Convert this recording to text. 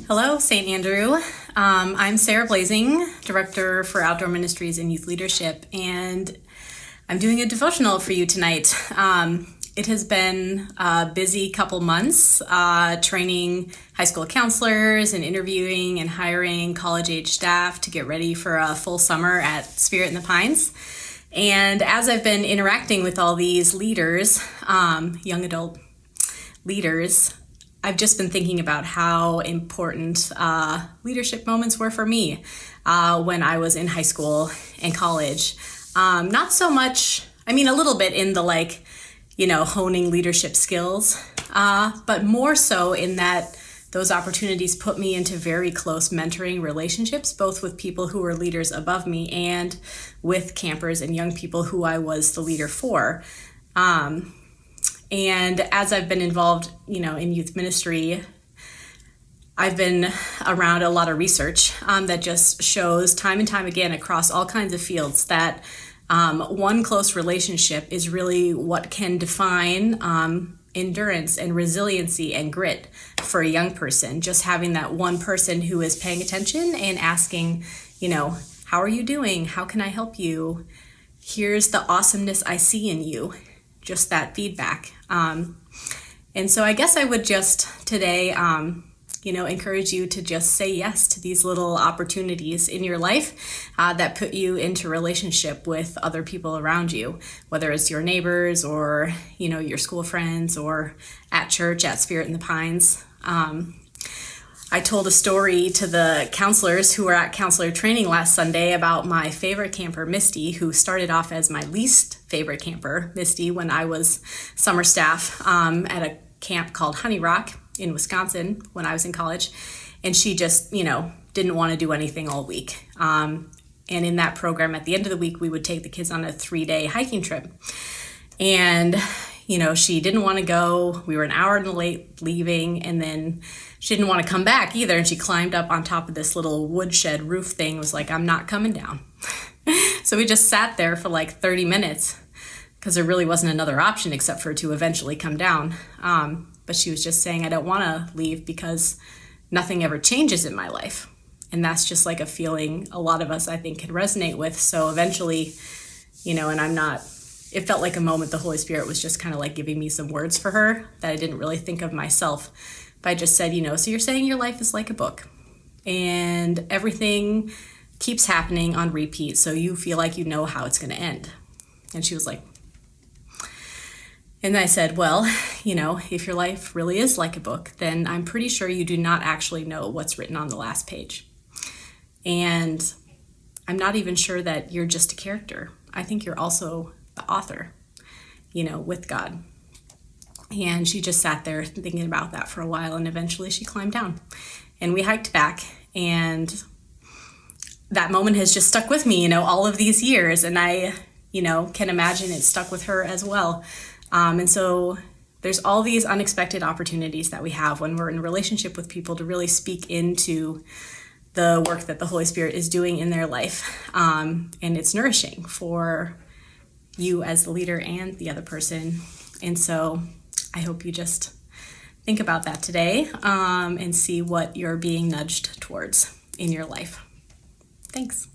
Hello, St. Andrew. I'm Sarah Blazing, Director for Outdoor Ministries and Youth Leadership, and I'm doing a devotional for you tonight. It has been a busy couple months training high school counselors and interviewing and hiring college-age staff to get ready for a full summer at Spirit in the Pines. And as I've been interacting with all these leaders, young adult leaders, I've just been thinking about how important leadership moments were for me when I was in high school and college. Not so much, a little bit in the honing leadership skills, but more so in that those opportunities put me into very close mentoring relationships, both with people who were leaders above me and with campers and young people who I was the leader for. And as I've been involved, in youth ministry, I've been around a lot of research that just shows time and time again across all kinds of fields that one close relationship is really what can define endurance and resiliency and grit for a young person. Just having that one person who is paying attention and asking, how are you doing? How can I help you? Here's the awesomeness I see in you. Just that feedback. And so I guess I would just today, encourage you to just say yes to these little opportunities in your life that put you into relationship with other people around you, whether it's your neighbors or, your school friends or at church at Spirit in the Pines. I told a story to the counselors who were at counselor training last Sunday about my favorite camper, Misty, who started off as my least favorite camper, Misty, when I was summer staff at a camp called Honey Rock in Wisconsin when I was in college. And she just, didn't want to do anything all week. And in that program, at the end of the week, we would take the kids on a 3-day hiking trip. And she didn't want to go. We were an hour late leaving, and then she didn't want to come back either. And she climbed up on top of this little woodshed roof thing, was like, I'm not coming down. So we just sat there for 30 minutes because there really wasn't another option except for to eventually come down. But she was just saying, I don't want to leave because nothing ever changes in my life. And that's just a feeling a lot of us, I think, can resonate with. So eventually, it felt like a moment the Holy Spirit was just kind of giving me some words for her that I didn't really think of myself. But I just said, so you're saying your life is like a book and everything keeps happening on repeat. So you feel like you know how it's going to end. And she was like, and I said, well, if your life really is like a book, then I'm pretty sure you do not actually know what's written on the last page. And I'm not even sure that you're just a character. I think you're also the author, with God. And she just sat there thinking about that for a while, and eventually she climbed down. And we hiked back, and that moment has just stuck with me, all of these years. And I, can imagine it stuck with her as well. And so there's all these unexpected opportunities that we have when we're in a relationship with people to really speak into the work that the Holy Spirit is doing in their life. And it's nourishing for you as the leader and the other person. And so I hope you just think about that today and see what you're being nudged towards in your life. Thanks.